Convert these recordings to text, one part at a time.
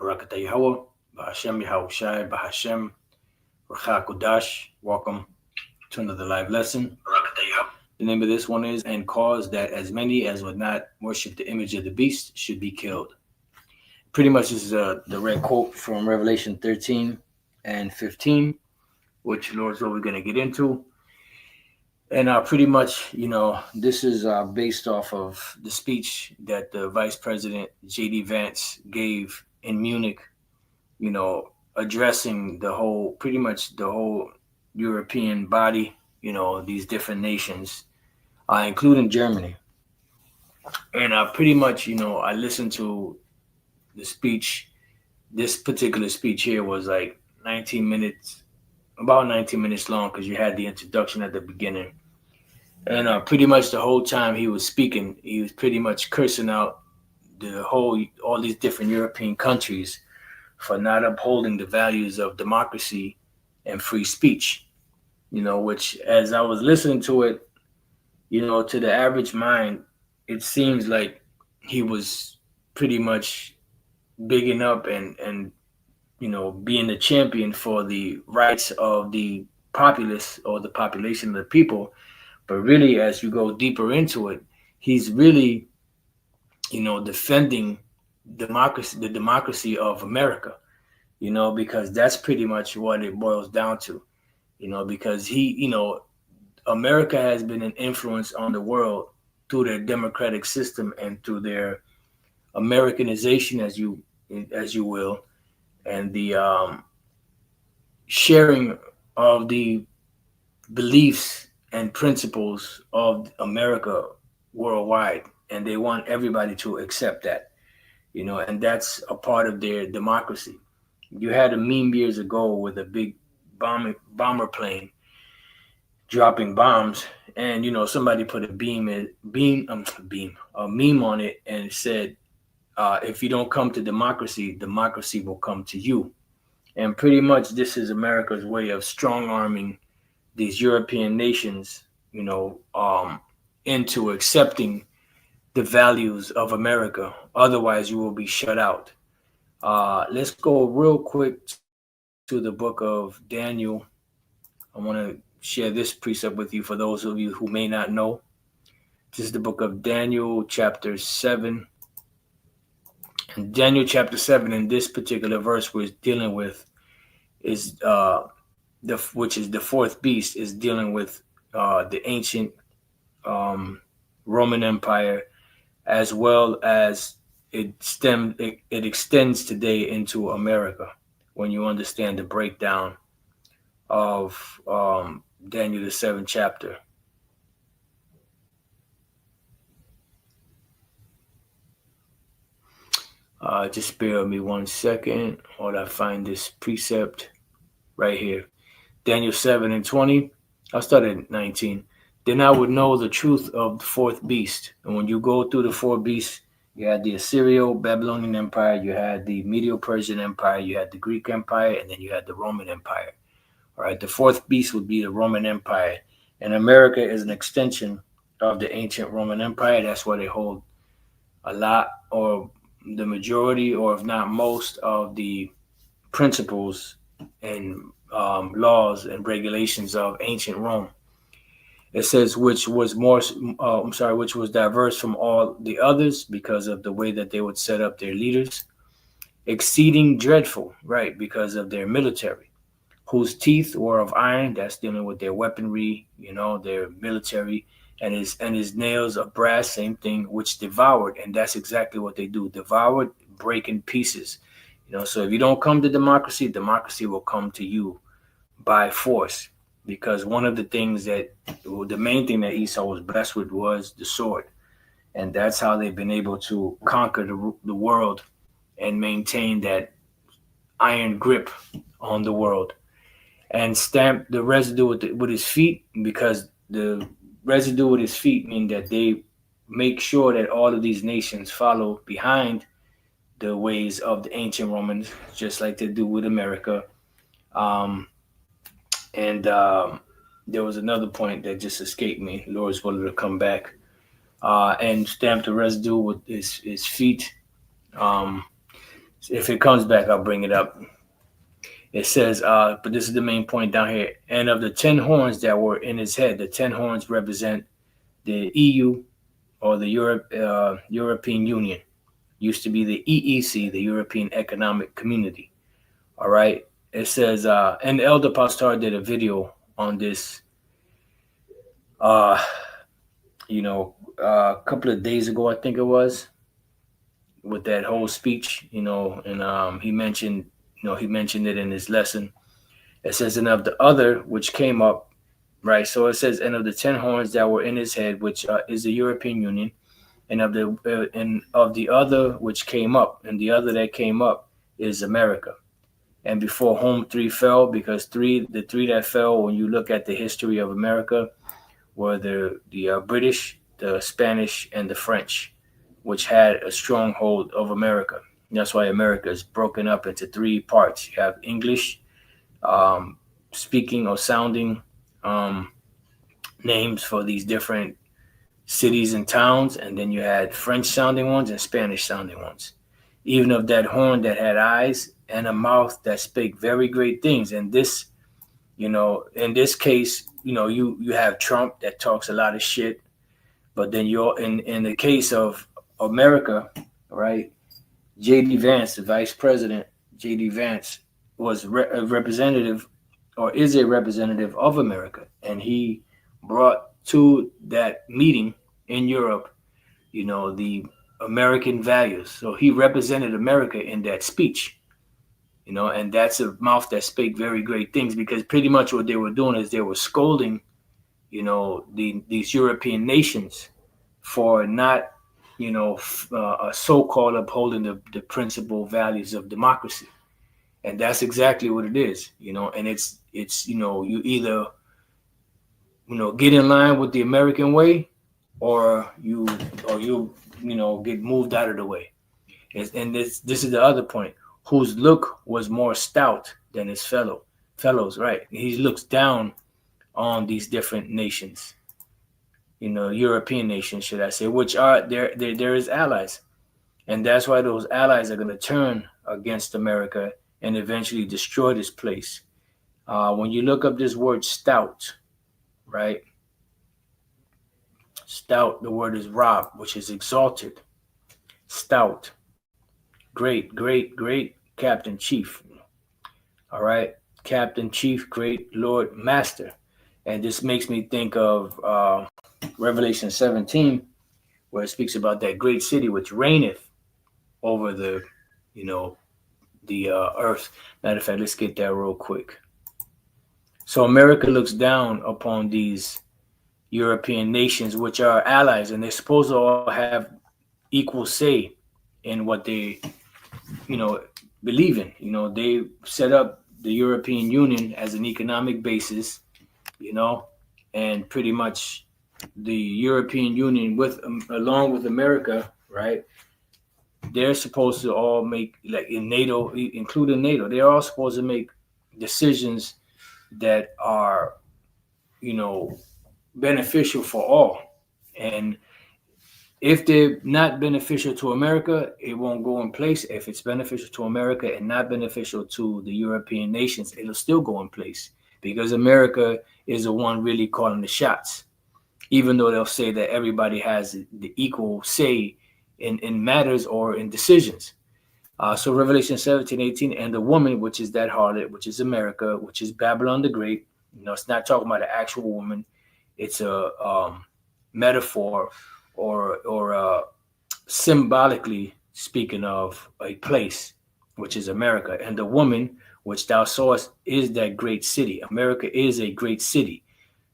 Barakatah Yahweh, Bahashem Yahushai, Bahashem, Racha Kodash. Welcome to another live lesson. The name of this one is, and cause that as many as would not worship the image of the beast should be killed. Pretty much this is the direct quote from Revelation 13 and 15, which Lord's what we're going to get into. And pretty much, this is based off of the speech that the Vice President J.D. Vance gave in Munich, addressing pretty much the whole European body, these different nations, including Germany. And pretty much, I listened to the speech. This particular speech here was like 19 minutes, about 19 minutes long, because you had the introduction at the beginning. And pretty much the whole time he was speaking, he was pretty much cursing out all these different European countries for not upholding the values of democracy and free speech. Which as I was listening to it, to the average mind, it seems like he was pretty much bigging up and being the champion for the rights of the populace or the population of the people. But really, as you go deeper into it, he's really, defending democracy, the democracy of America, because that's pretty much what it boils down to, because America has been an influence on the world through their democratic system and through their Americanization, as you will, and the sharing of the beliefs and principles of America worldwide, and they want everybody to accept that, and that's a part of their democracy. You had a meme years ago with a big bomber plane dropping bombs, and somebody put a meme on it, and it said, if you don't come to democracy, democracy will come to you. And pretty much this is America's way of strong arming these European nations, into accepting the values of America. Otherwise, you will be shut out. Let's go real quick to the book of Daniel. I want to share this precept with you for those of you who may not know. This is the book of Daniel, chapter 7. And Daniel chapter 7, in this particular verse we're dealing with, is which is the fourth beast, is dealing with the ancient Roman Empire, as well as it extends today into America. When you understand the breakdown of Daniel the 7th chapter. Just bear with me 1 second while I find this precept right here. Daniel 7 and 20. I'll start at 19. Then I would know the truth of the fourth beast. And when you go through the four beasts, you had the Assyrio-Babylonian Empire, you had the Medo-Persian Empire, you had the Greek Empire, and then you had the Roman Empire. All right, the fourth beast would be the Roman Empire. And America is an extension of the ancient Roman Empire. That's why they hold a lot, or the majority, or if not most, of the principles and laws and regulations of ancient Rome. It says which was diverse from all the others because of the way that they would set up their leaders, exceeding dreadful, right, because of their military, whose teeth were of iron. That's dealing with their weaponry, their military, and his nails of brass, same thing, which devoured, and that's exactly what they do, devoured, break in pieces. So if you don't come to democracy, democracy will come to you by force. Because one of the main thing that Esau was blessed with was the sword. And that's how they've been able to conquer the world and maintain that iron grip on the world. And stamp the residue with his feet, because the residue with his feet mean that they make sure that all of these nations follow behind the ways of the ancient Romans, just like they do with America. And there was another point that just escaped me. Lord's willing to come back. And stamp the residue with his feet. If it comes back, I'll bring it up. It says, but this is the main point down here. And of the 10 horns that were in his head, the 10 horns represent the EU, or the European Union. Used to be the EEC, the European Economic Community. All right. It says, and Elder Pastor did a video on this, a couple of days ago, I think it was, with that whole speech, and he mentioned it in his lesson. It says, and of the other which came up, right? So it says, and of the 10 horns that were in his head, which is the European Union, and of the other which came up, and the other that came up is America. And before whom 3 fell, because the three that fell, when you look at the history of America, were the British, the Spanish, and the French, which had a stronghold of America. And that's why America is broken up into 3 parts. You have English speaking or sounding names for these different cities and towns, and then you had French sounding ones and Spanish sounding ones. Even of that horn that had eyes and a mouth that spake very great things. And this, in this case, you have Trump that talks a lot of shit, but then you're in the case of America, right? J.D. Vance, the vice president, J.D. Vance was a representative, or is a representative of America, and he brought to that meeting in Europe, the American values. So he represented America in that speech, and that's a mouth that spake very great things, because pretty much what they were doing is they were scolding, these European nations for not, so-called upholding the principal values of democracy. And that's exactly what it is, and it's you either, get in line with the American way, or you get moved out of the way. And this is the other point. Whose look was more stout than his fellows, right? He looks down on these different nations, European nations, should I say, which are there is allies. And that's why those allies are going to turn against America and eventually destroy this place. When you look up this word stout, right? Stout, the word is Rob, which is exalted. Stout. Great, great, great Captain Chief. All right. Captain Chief, great Lord Master. And this makes me think of Revelation 17, where it speaks about that great city which reigneth over the earth. Matter of fact, let's get that real quick. So America looks down upon these European nations, which are allies, and they're supposed to all have equal say in what they, believe in. They set up the European Union as an economic basis, and pretty much the European Union along with America, right? They're supposed to all make, like in NATO, including NATO, they're all supposed to make decisions that are, beneficial for all. And if they're not beneficial to America, it won't go in place. If it's beneficial to America and not beneficial to the European nations, it'll still go in place, because America is the one really calling the shots, even though they'll say that everybody has the equal say in matters or in decisions. So Revelation 17:18, and the woman, which is that harlot, which is America, which is Babylon the Great. It's not talking about an actual woman. It's a metaphor or symbolically speaking of a place, which is America. And the woman, which thou sawest, is that great city. America is a great city.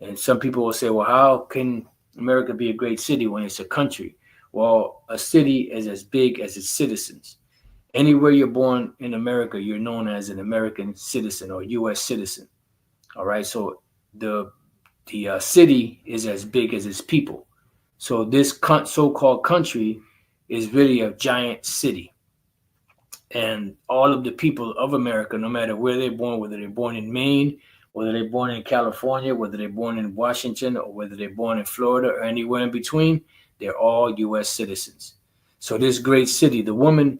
And some people will say, well, how can America be a great city when it's a country? Well, a city is as big as its citizens. Anywhere you're born in America, you're known as an American citizen or U.S. citizen. All right. So the city is as big as its people. So this so-called country is really a giant city. And all of the people of America, no matter where they're born, whether they're born in Maine, whether they're born in California, whether they're born in Washington, or whether they're born in Florida or anywhere in between, they're all U.S. citizens. So this great city, the woman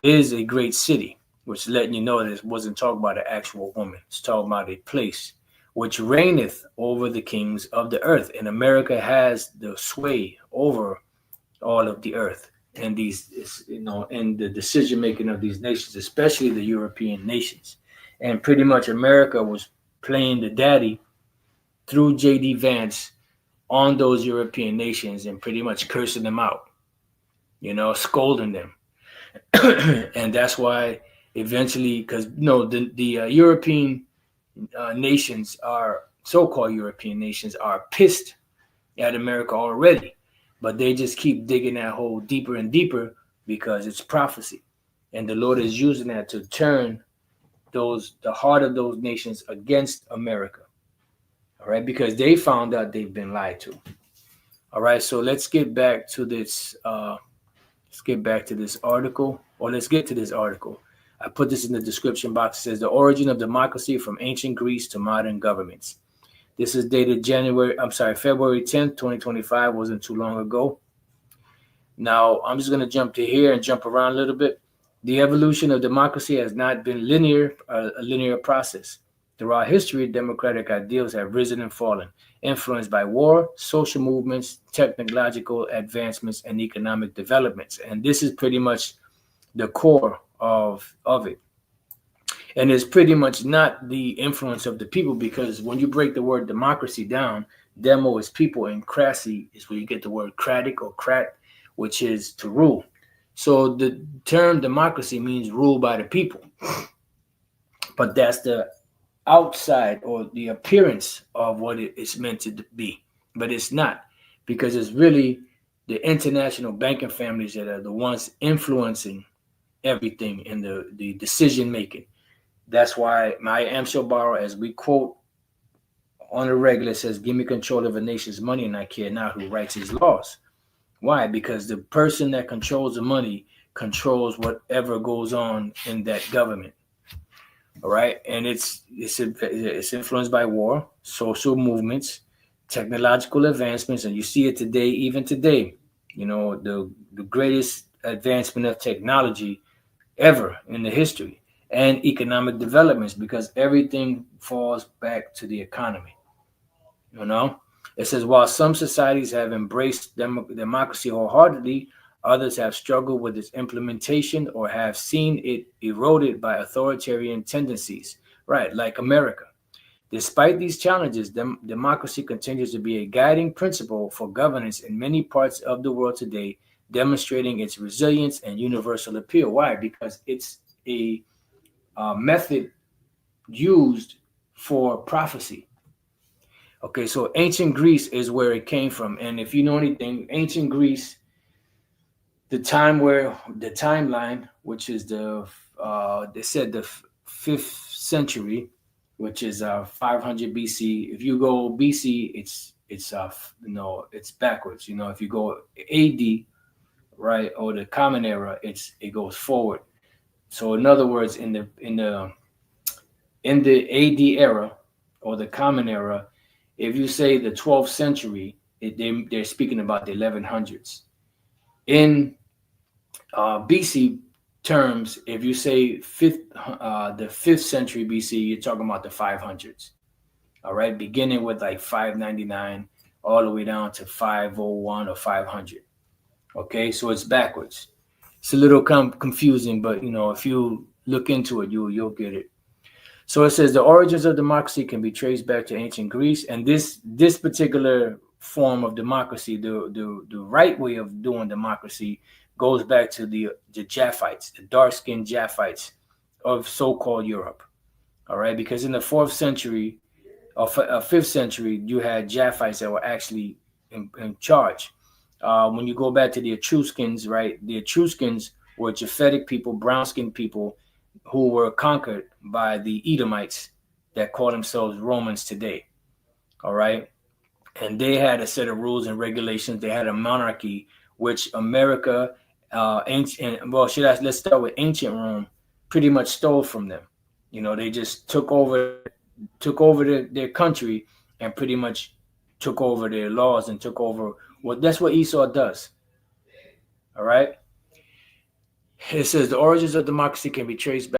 is a great city, which letting you know that it wasn't talking about an actual woman. It's talking about a place which reigneth over the kings of the earth. And America has the sway over all of the earth and these, and the decision making of these nations, especially the European nations. And pretty much America was playing the daddy through J.D. Vance on those European nations and pretty much cursing them out, scolding them. And that's why eventually, because the European nations are so-called European nations are pissed at America already, but they just keep digging that hole deeper and deeper because it's prophecy, and the Lord is using that to turn the heart of those nations against America. All right, because they found out they've been lied to. All right, so let's get back to this. Let's get back to this article, or let's get to this article. I put this in the description box. It says the origin of democracy from ancient Greece to modern governments. This is dated February 10th, 2025. Wasn't too long ago. Now, I'm just going to jump to here and jump around a little bit. The evolution of democracy has not been a linear process. Throughout history, democratic ideals have risen and fallen, influenced by war, social movements, technological advancements, and economic developments. And this is pretty much the core of it. And it's pretty much not the influence of the people, because when you break the word democracy down, demo is people and crassy is where you get the word cratic or crat, which is to rule. So the term democracy means rule by the people. But that's the outside or the appearance of what it is meant to be. But it's not, because it's really the international banking families that are the ones influencing everything in the decision making. That's why Maya Angelou, as we quote on a regular, says, "Give me control of a nation's money and I care not who writes his laws." Why? Because the person that controls the money controls whatever goes on in that government. All right, and it's influenced by war, social movements, technological advancements, and you see it today, even today. The greatest advancement of technology ever in the history, and economic developments, because everything falls back to the economy. It says, while some societies have embraced democracy wholeheartedly, others have struggled with its implementation or have seen it eroded by authoritarian tendencies, right, like America. Despite these challenges, democracy continues to be a guiding principle for governance in many parts of the world today, demonstrating its resilience and universal appeal. Why? Because it's a method used for prophecy. Okay, so ancient Greece is where it came from. And if you know anything, ancient Greece, the timeline, which is they said the 5th century, which is 500 BC. If you go BC, it's backwards. If you go AD, right, or the Common Era, it goes forward. So in other words, in the AD era or the Common Era, if you say the 12th century, they're speaking about the 1100s. In BC terms, if you say the 5th century BC, you're talking about the 500s. All right, beginning with like 599 all the way down to 501 or 500. Okay, so it's backwards. It's a little confusing, but if you look into it, you'll get it. So it says the origins of democracy can be traced back to ancient Greece, and this particular form of democracy, the right way of doing democracy, goes back to the Japhites, the dark-skinned Japhites of so-called Europe. All right, because in the 4th century or 5th century, you had Japhites that were actually in charge. When you go back to the Etruscans, right, the Etruscans were Japhetic people, brown-skinned people who were conquered by the Edomites that call themselves Romans today. All right. And they had a set of rules and regulations. They had a monarchy, which America, let's start with ancient Rome, pretty much stole from them. They just took over their country and pretty much took over their laws and took over that's what Esau does. All right. It says the origins of democracy can be traced back